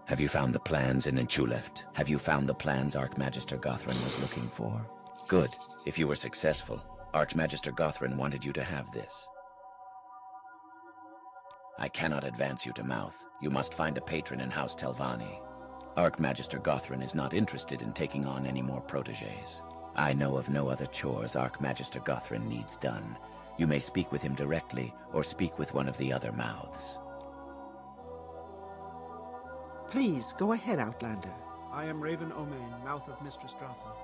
Have you found the plans in Inchuleft? Have you found the plans Archmagister Gothrin was looking for? Good. If you were successful, Archmagister Gothrin wanted you to have this. I cannot advance you to Mouth. You must find a patron in House Telvanni. Archmagister Gothrin is not interested in taking on any more protégés. I know of no other chores Archmagister Gothrin needs done. You may speak with him directly, or speak with one of the other mouths. Please, go ahead, Outlander. I am Raven Omain, mouth of Mistress Dratha.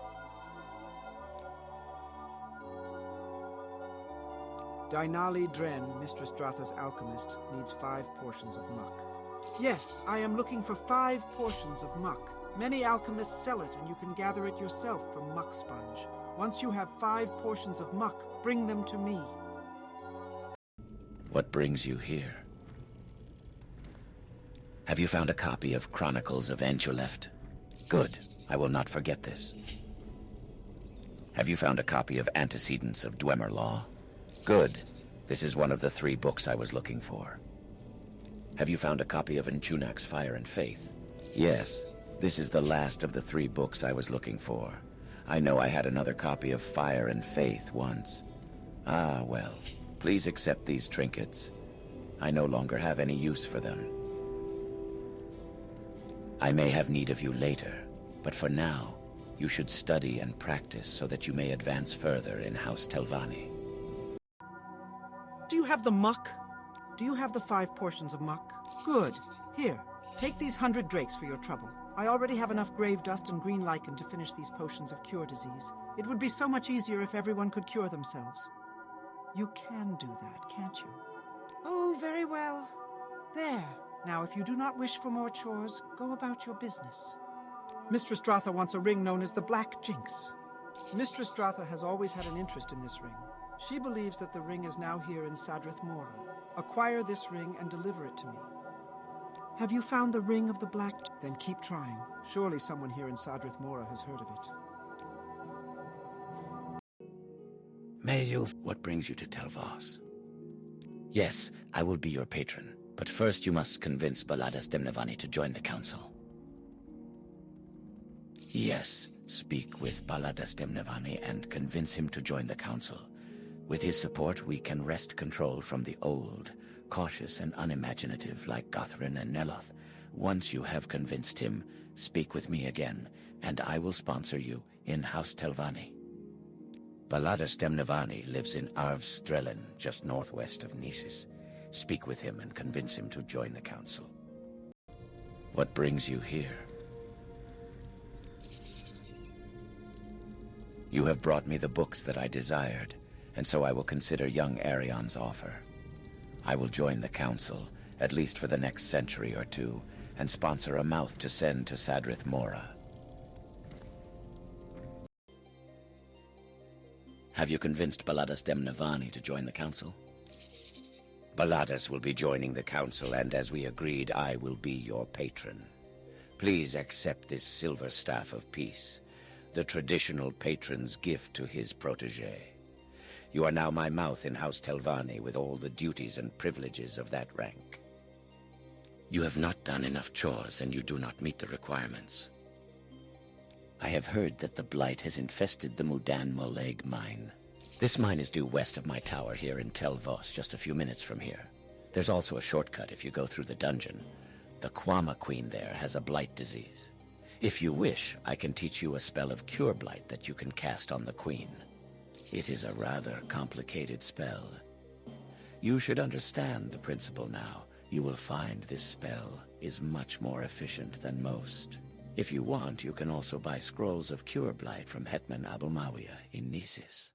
Dainali Dren, Mistress Dratha's alchemist, needs 5 portions of muck. Yes, I am looking for 5 portions of muck. Many alchemists sell it, and you can gather it yourself from Muck Sponge. Once you have 5 portions of muck, bring them to me. What brings you here? Have you found a copy of Chronicles of Inchuleft? Good. I will not forget this. Have you found a copy of Antecedents of Dwemer Law? Good. This is one of the 3 books I was looking for. Have you found a copy of Inchunak's Fire and Faith? Yes. This is the last of the 3 books I was looking for. I know I had another copy of Fire and Faith once. Ah, well. Please accept these trinkets. I no longer have any use for them. I may have need of you later, but for now, you should study and practice so that you may advance further in House Telvanni. Do you have the muck? Do you have the 5 portions of muck? Good. Here, take these 100 drakes for your trouble. I already have enough grave dust and green lichen to finish these potions of cure disease. It would be so much easier if everyone could cure themselves. You can do that, can't you? Oh, very well. There. Now, if you do not wish for more chores, go about your business. Mistress Dratha wants a ring known as the Black Jinx. Mistress Dratha has always had an interest in this ring. She believes that the ring is now here in Sadrith Mora. Acquire this ring and deliver it to me. Have you found the ring of the Black Jinx? Then keep trying. Surely someone here in Sadrith Mora has heard of it. May you... What brings you to Telvos? Yes, I will be your patron. But first you must convince Baladas Demnevani to join the council. Yes, speak with Baladas Demnevani and convince him to join the council. With his support, we can wrest control from the old, cautious and unimaginative like Gothrin and Neloth. Once you have convinced him, speak with me again, and I will sponsor you in House Telvanni. Baladas Demnevani lives in Arvstrelen, just northwest of Nisis. Speak with him and convince him to join the council. What brings you here? You have brought me the books that I desired, and so I will consider young Arion's offer. I will join the council, at least for the next century or 2, and sponsor a mouth to send to Sadrith Mora. Have you convinced Baladas Demnevani to join the council? Baladas will be joining the council, and as we agreed, I will be your patron. Please accept this silver staff of peace, the traditional patron's gift to his protégé. You are now my mouth in House Telvanni with all the duties and privileges of that rank. You have not done enough chores, and you do not meet the requirements. I have heard that the blight has infested the Mudan Moleg mine. This mine is due west of my tower here in Telvos, just a few minutes from here. There's also a shortcut if you go through the dungeon. The Kwama Queen there has a blight disease. If you wish, I can teach you a spell of cure blight that you can cast on the Queen. It is a rather complicated spell. You should understand the principle now. You will find this spell is much more efficient than most. If you want, you can also buy scrolls of cure blight from Hetman Abumawiya in Nisis.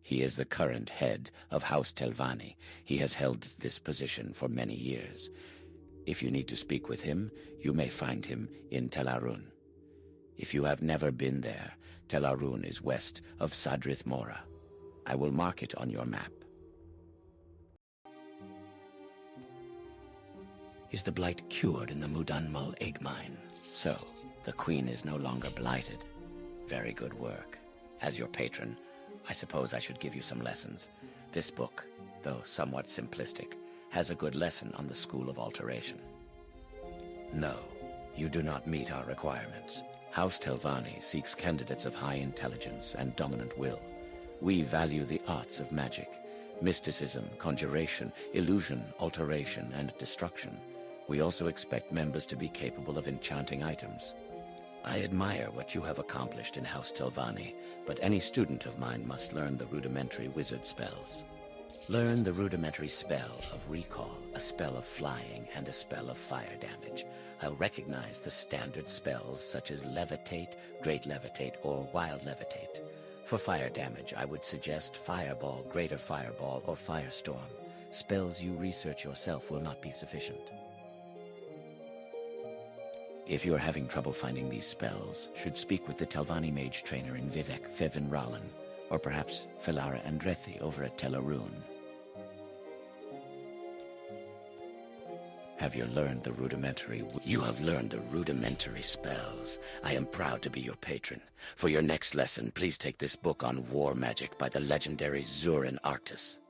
He is the current head of House Telvanni. He has held this position for many years. If you need to speak with him, you may find him in Tel Arun. If you have never been there, Tel Arun is west of Sadrith Mora. I will mark it on your map. Is the blight cured in the Mudanmal egg mine? So, the Queen is no longer blighted. Very good work. As your patron, I suppose I should give you some lessons. This book, though somewhat simplistic, has a good lesson on the School of Alteration. No, you do not meet our requirements. House Telvanni seeks candidates of high intelligence and dominant will. We value the arts of magic, mysticism, conjuration, illusion, alteration, and destruction. We also expect members to be capable of enchanting items. I admire what you have accomplished in House Telvanni, but any student of mine must learn the rudimentary wizard spells. Learn the rudimentary spell of recall, a spell of flying, and a spell of fire damage. I'll recognize the standard spells such as levitate, great levitate, or wild levitate. For fire damage, I would suggest fireball, greater fireball, or firestorm. Spells you research yourself will not be sufficient. If you're having trouble finding these spells, should speak with the Telvanni mage trainer in Vivek Fevinralan, or perhaps Felara Andrethi over at Telarun. Have you learned the rudimentary... You have learned the rudimentary spells. I am proud to be your patron. For your next lesson, please take this book on war magic by the legendary Zurin Arctis.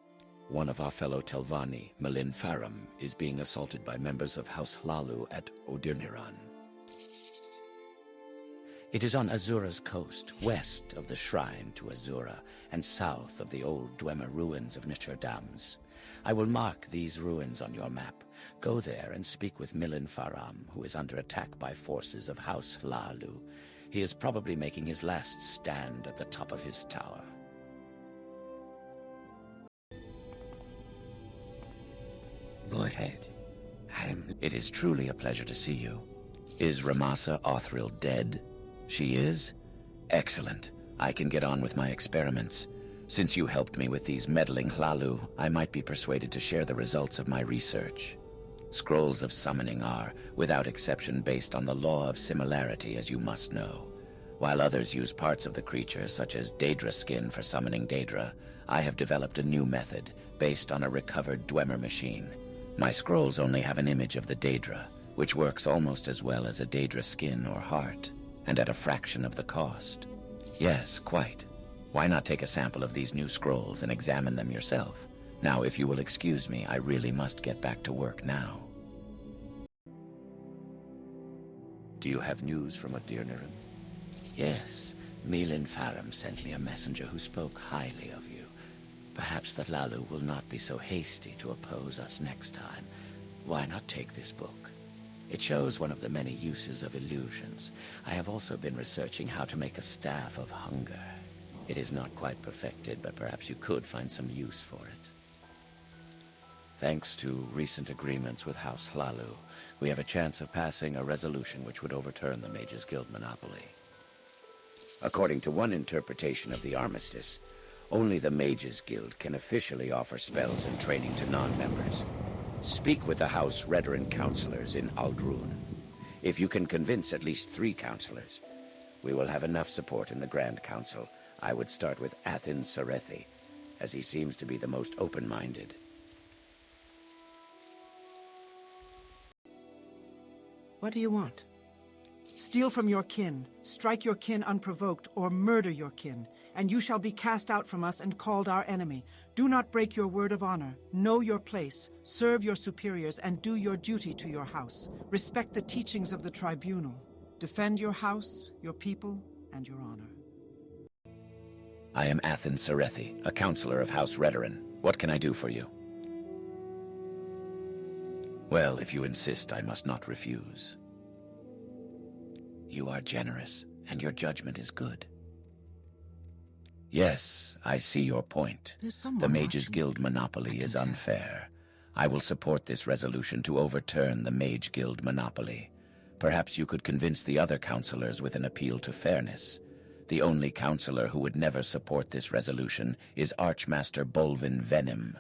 One of our fellow Telvanni, Malin Faram, is being assaulted by members of House Hlalu at Odirniran. It is on Azura's coast, west of the shrine to Azura, and south of the old Dwemer ruins of Nicherdams. I will mark these ruins on your map. Go there and speak with Milin Faram, who is under attack by forces of House Hlalu. He is probably making his last stand at the top of his tower. Go ahead. It is truly a pleasure to see you. Is Ramasa Othril dead? She is? Excellent. I can get on with my experiments. Since you helped me with these meddling Hlalu, I might be persuaded to share the results of my research. Scrolls of summoning are, without exception, based on the law of similarity, as you must know. While others use parts of the creature, such as Daedra skin for summoning Daedra, I have developed a new method, based on a recovered Dwemer machine. My scrolls only have an image of the Daedra, which works almost as well as a Daedra skin or heart, and at a fraction of the cost. Yes, quite. Why not take a sample of these new scrolls and examine them yourself? Now, if you will excuse me, I really must get back to work now. Do you have news from Odirniran? Yes, Milin Faram sent me a messenger who spoke highly of you. Perhaps the Hlalu will not be so hasty to oppose us next time. Why not take this book? It shows one of the many uses of illusions. I have also been researching how to make a staff of hunger. It is not quite perfected, but perhaps you could find some use for it. Thanks to recent agreements with House Hlalu, we have a chance of passing a resolution which would overturn the Mages Guild monopoly. According to one interpretation of the armistice, only the Mages Guild can officially offer spells and training to non-members. Speak with the House Redoran counselors in Aldrun. If you can convince at least 3 counselors, we will have enough support in the Grand Council. I would start with Athin Sarethi, as he seems to be the most open-minded. What do you want? Steal from your kin, strike your kin unprovoked, or murder your kin, and you shall be cast out from us and called our enemy. Do not break your word of honor. Know your place, serve your superiors, and do your duty to your house. Respect the teachings of the tribunal. Defend your house, your people, and your honor. I am Athin Sarethi, a counselor of House Redoran. What can I do for you? Well, if you insist, I must not refuse. You are generous, and your judgment is good. Yes, I see your point. The Mages Guild monopoly is unfair. I will support this resolution to overturn the Mage Guild monopoly. Perhaps you could convince the other counselors with an appeal to fairness. The only counselor who would never support this resolution is Archmaster Bolvin Venom.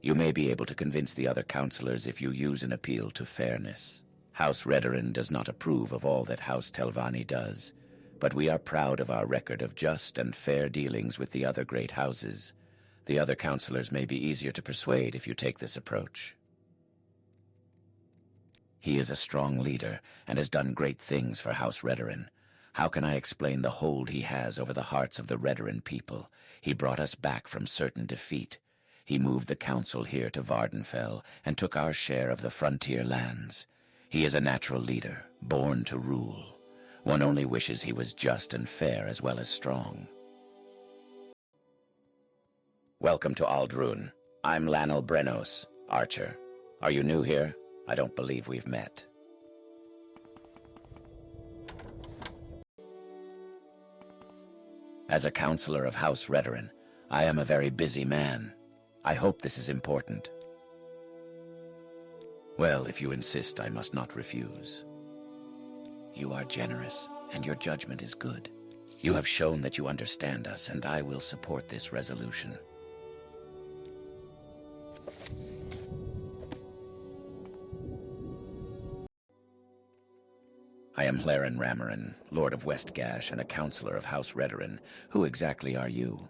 You may be able to convince the other counselors if you use an appeal to fairness. House Redoran does not approve of all that House Telvanni does, but we are proud of our record of just and fair dealings with the other great houses. The other counselors may be easier to persuade if you take this approach. He is a strong leader and has done great things for House Redoran. How can I explain the hold he has over the hearts of the Redoran people? He brought us back from certain defeat. He moved the council here to Vardenfell and took our share of the frontier lands. He is a natural leader, born to rule. One only wishes he was just and fair as well as strong. Welcome to Aldrun. I'm Lanel Brenos, Archer. Are you new here? I don't believe we've met. As a counselor of House Redoran, I am a very busy man. I hope this is important. Well, if you insist, I must not refuse. You are generous, and your judgment is good. You have shown that you understand us, and I will support this resolution. I am Hlaren Ramarin, Lord of Westgash and a counselor of House Redoran. Who exactly are you?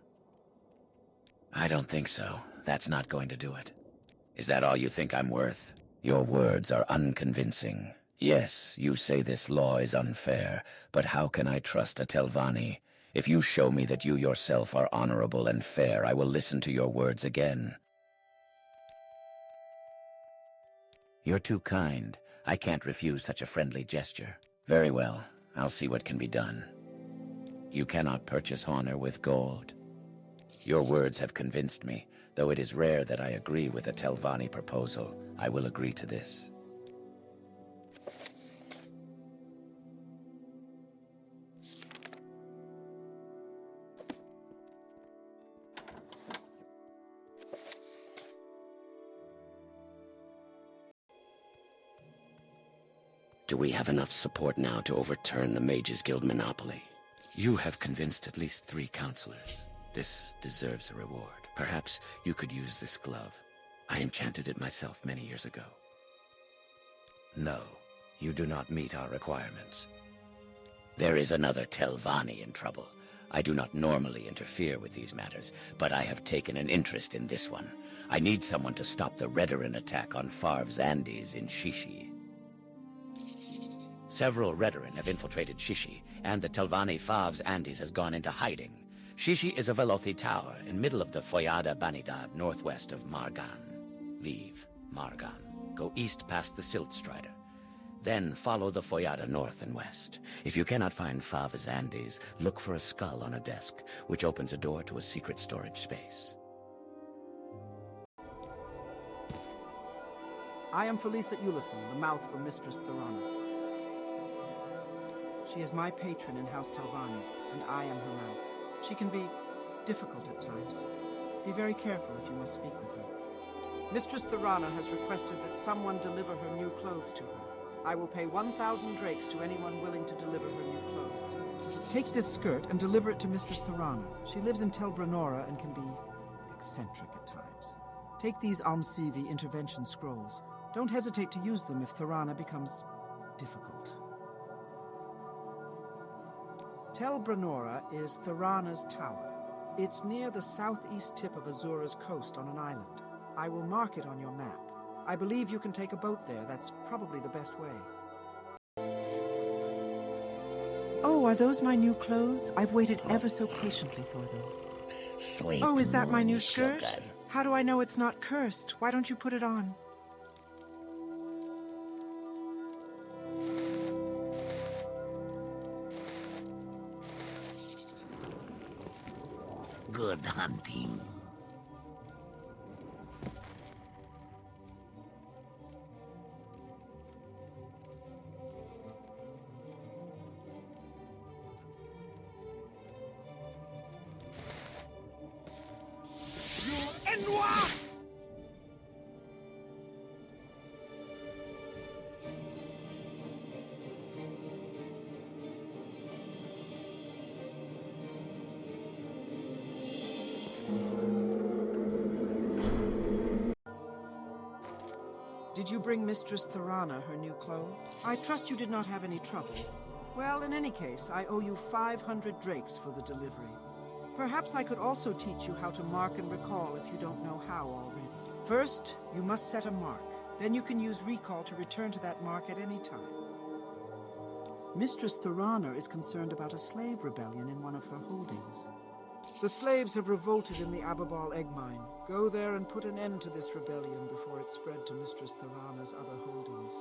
I don't think so. That's not going to do it. Is that all you think I'm worth? Your words are unconvincing. Yes, you say this law is unfair, but how can I trust a Telvanni? If you show me that you yourself are honorable and fair, I will listen to your words again. You're too kind. I can't refuse such a friendly gesture. Very well. I'll see what can be done. You cannot purchase honor with gold. Your words have convinced me. Though it is rare that I agree with a Telvanni proposal, I will agree to this. Do we have enough support now to overturn the Mages Guild monopoly? You have convinced at least 3 counselors. This deserves a reward. Perhaps you could use this glove. I enchanted it myself many years ago. No, you do not meet our requirements. There is another Telvanni in trouble. I do not normally interfere with these matters, but I have taken an interest in this one. I need someone to stop the Redoran attack on Farv's Andes in Shishi. Several Redoran have infiltrated Shishi, and the Telvanni Farv's Andes has gone into hiding. Shishi is a Velothi tower in middle of the Foyada Banidad, northwest of Margan. Leave Margan. Go east past the Silt Strider. Then follow the Foyada north and west. If you cannot find Farv's Andes, look for a skull on a desk, which opens a door to a secret storage space. I am Felisa Ulison, the mouth for Mistress Thorana. She is my patron in House Telvanni, and I am her mouth. She can be difficult at times. Be very careful if you must speak with her. Mistress Thorana has requested that someone deliver her new clothes to her. I will pay 1,000 drakes to anyone willing to deliver her new clothes. Take this skirt and deliver it to Mistress Thorana. She lives in Telbranora and can be eccentric at times. Take these Almsivi intervention scrolls. Don't hesitate to use them if Thorana becomes difficult. Telbranora is Thorana's tower. It's near the southeast tip of Azura's coast on an island. I will mark it on your map. I believe you can take a boat there. That's probably the best way. Oh, are those my new clothes? I've waited ever so patiently for them. Sweet. Oh, is that my new sugar. skirt? How do I know it's not cursed? Why don't you put it on? Good hunting. Did you bring Mistress Thorana her new clothes? I trust you did not have any trouble. Well, in any case, I owe you 500 drakes for the delivery. Perhaps I could also teach you how to mark and recall if you don't know how already. First, you must set a mark. Then you can use recall to return to that mark at any time. Mistress Thorana is concerned about a slave rebellion in one of her holdings. The slaves have revolted in the Ababal egg mine. Go there and put an end to this rebellion before it spread to Mistress Thorana's other holdings.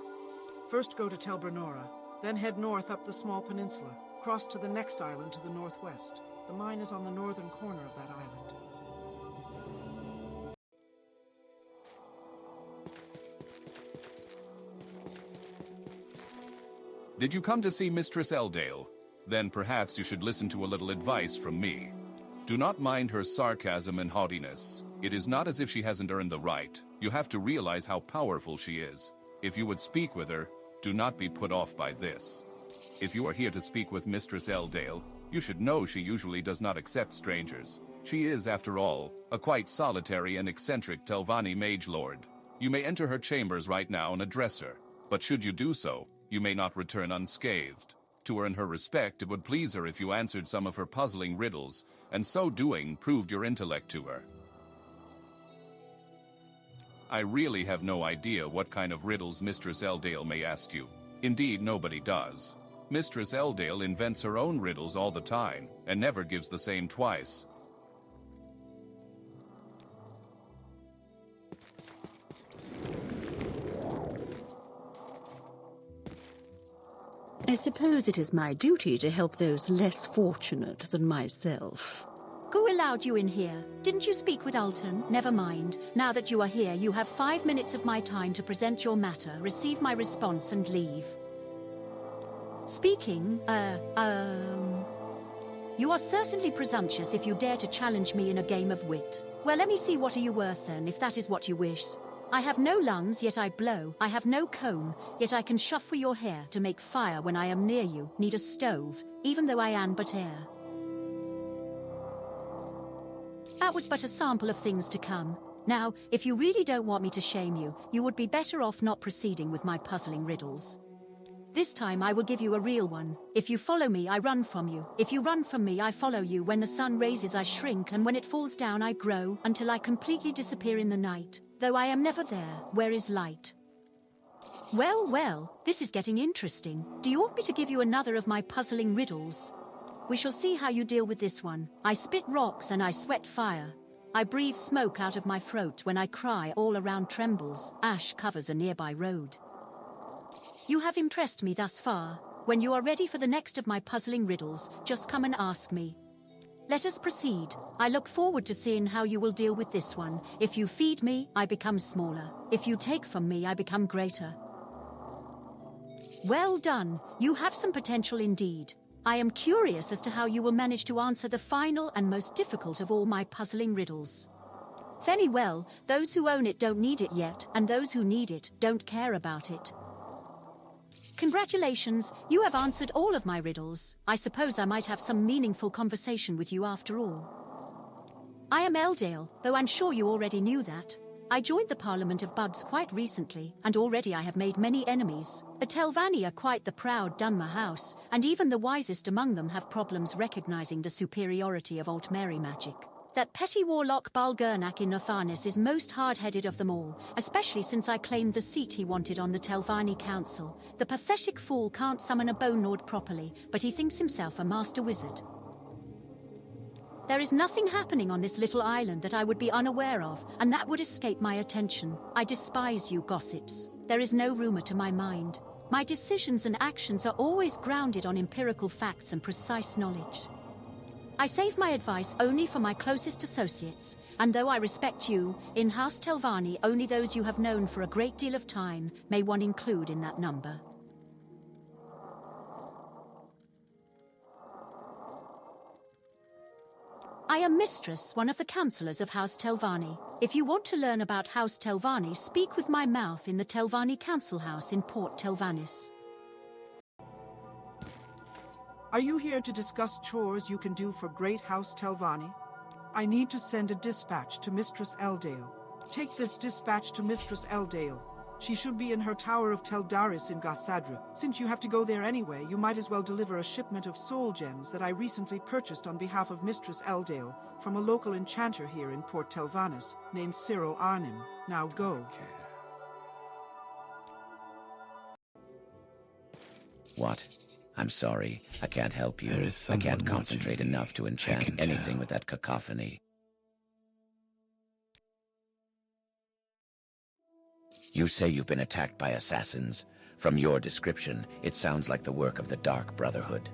First go to Telbernora, then head north up the small peninsula, cross to the next island to the northwest. The mine is on the northern corner of that island. Did you come to see Mistress Eldale? Then perhaps you should listen to a little advice from me. Do not mind her sarcasm and haughtiness. It is not as if she hasn't earned the right. You have to realize how powerful she is. If you would speak with her, do not be put off by this. If you are here to speak with Mistress Eldale, you should know she usually does not accept strangers. She is, after all, a quite solitary and eccentric Telvanni mage lord. You may enter her chambers right now and address her, but should you do so, you may not return unscathed. To earn her respect, it would please her if you answered some of her puzzling riddles, and so doing proved your intellect to her. I really have no idea what kind of riddles Mistress Eldale may ask you. Indeed, nobody does. Mistress Eldale invents her own riddles all the time, and never gives the same twice. I suppose it is my duty to help those less fortunate than myself. Who allowed you in here? Didn't you speak with Alton? Never mind. Now that you are here, you have 5 minutes of my time to present your matter, receive my response, and leave. Speaking, you are certainly presumptuous if you dare to challenge me in a game of wit. Well, let me see what are you worth then, if that is what you wish. I have no lungs, yet I blow. I have no comb, yet I can shuffle your hair to make fire when I am near you. Need a stove, even though I am but air. That was but a sample of things to come. Now, if you really don't want me to shame you, you would be better off not proceeding with my puzzling riddles. This time I will give you a real one. If you follow me, I run from you. If you run from me, I follow you. When the sun rises, I shrink, and when it falls down, I grow, until I completely disappear in the night. Though I am never there, where is light? Well, well, this is getting interesting. Do you want me to give you another of my puzzling riddles? We shall see how you deal with this one. I spit rocks and I sweat fire. I breathe smoke out of my throat. When I cry, all around trembles. Ash covers a nearby road. You have impressed me thus far. When you are ready for the next of my puzzling riddles, just come and ask me. Let us proceed. I look forward to seeing how you will deal with this one. If you feed me, I become smaller. If you take from me, I become greater. Well done. You have some potential indeed. I am curious as to how you will manage to answer the final and most difficult of all my puzzling riddles. Very well, those who own it don't need it yet, and those who need it don't care about it. Congratulations, you have answered all of my riddles. I suppose I might have some meaningful conversation with you after all. I am Eldale, though I'm sure you already knew that. I joined the Parliament of Buds quite recently, and already I have made many enemies. The Telvanni are quite the proud Dunmer house, and even the wisest among them have problems recognizing the superiority of Altmeri magic. That petty warlock Balgurnak in Notharnis is most hard-headed of them all, especially since I claimed the seat he wanted on the Telvanni Council. The pathetic fool can't summon a Bone Lord properly, but he thinks himself a master wizard. There is nothing happening on this little island that I would be unaware of, and that would escape my attention. I despise you gossips. There is no rumor to my mind. My decisions and actions are always grounded on empirical facts and precise knowledge. I save my advice only for my closest associates, and though I respect you, in House Telvanni only those you have known for a great deal of time may one include in that number. I am Mistress, one of the councillors of House Telvanni. If you want to learn about House Telvanni, speak with my mouth in the Telvanni Council House in Port Telvannis. Are you here to discuss chores you can do for Great House Telvanni? I need to send a dispatch to Mistress Eldale. Take this dispatch to Mistress Eldale. She should be in her Tower of Teldaris in Gassadra. Since you have to go there anyway, you might as well deliver a shipment of soul gems that I recently purchased on behalf of Mistress Eldale from a local enchanter here in Port Telvannis named Cyril Arnim. Now go. Okay. What? I'm sorry, I can't help you. There is I someone can't watching concentrate me. enough to I enchant can anything tell. with that cacophony. You say you've been attacked by assassins. From your description, it sounds like the work of the Dark Brotherhood.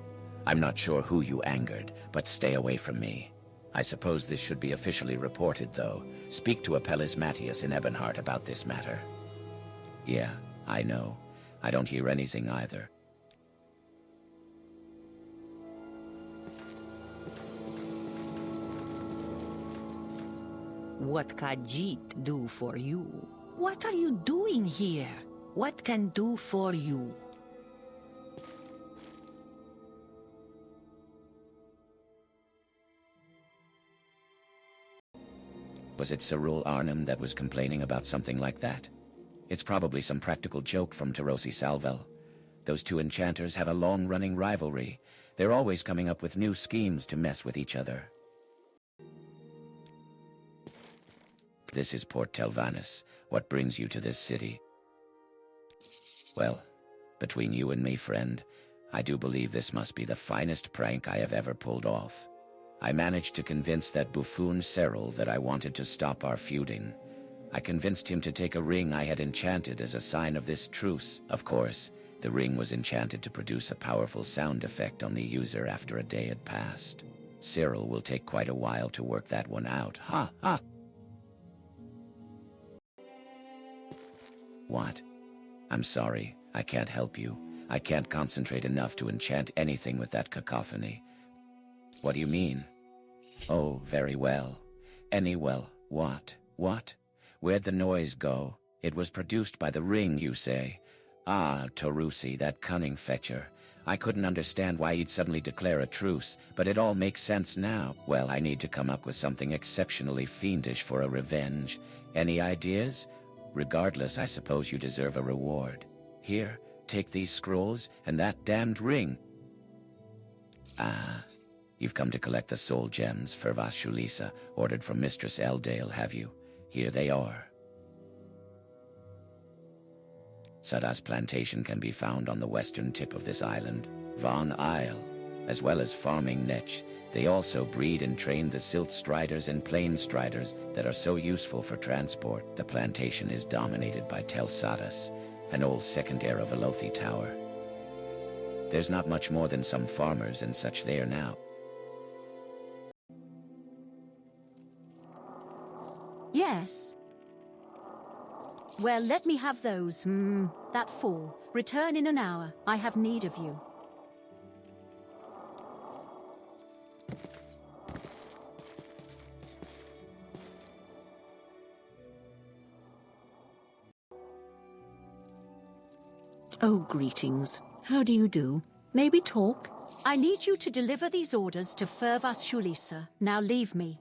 I'm not sure who you angered, but stay away from me. I suppose this should be officially reported, though. Speak to Apelles Matthias in Ebonheart about this matter. Yeah, I know. I don't hear anything either. What Khajiit do for you? What are you doing here? What can do for you? Was it Cyril Arnhem that was complaining about something like that? It's probably some practical joke from Tarosi Salvel. Those two enchanters have a long-running rivalry. They're always coming up with new schemes to mess with each other. This is Port Telvannis. What brings you to this city? Well, between you and me, friend, I do believe this must be the finest prank I have ever pulled off. I managed to convince that buffoon Cyril that I wanted to stop our feuding. I convinced him to take a ring I had enchanted as a sign of this truce. Of course, the ring was enchanted to produce a powerful sound effect on the user after a day had passed. Cyril will take quite a while to work that one out. Ha ha! What? I'm sorry, I can't help you. I can't concentrate enough to enchant anything with that cacophony. What do you mean? Oh, very well. What? What? Where'd the noise go? It was produced by the ring, you say? Ah, Tarusi, that cunning fetcher. I couldn't understand why he'd suddenly declare a truce, but it all makes sense now. Well, I need to come up with something exceptionally fiendish for a revenge. Any ideas? Regardless, I suppose you deserve a reward. Here, take these scrolls and that damned ring. Ah, you've come to collect the soul gems Fervas Shulisa ordered from Mistress Eldale, have you? Here they are. Sadas plantation can be found on the western tip of this island, Von Isle, as well as farming Netch. They also breed and train the silt striders and plain striders that are so useful for transport. The plantation is dominated by Tel Sadas, an old second era Velothi tower. There's not much more than some farmers and such there now. Yes. Well, let me have those. That 4. Return in an hour. I have need of you. Oh, greetings. How do you do? May we talk? I need you to deliver these orders to Fervas Shulisa. Now leave me.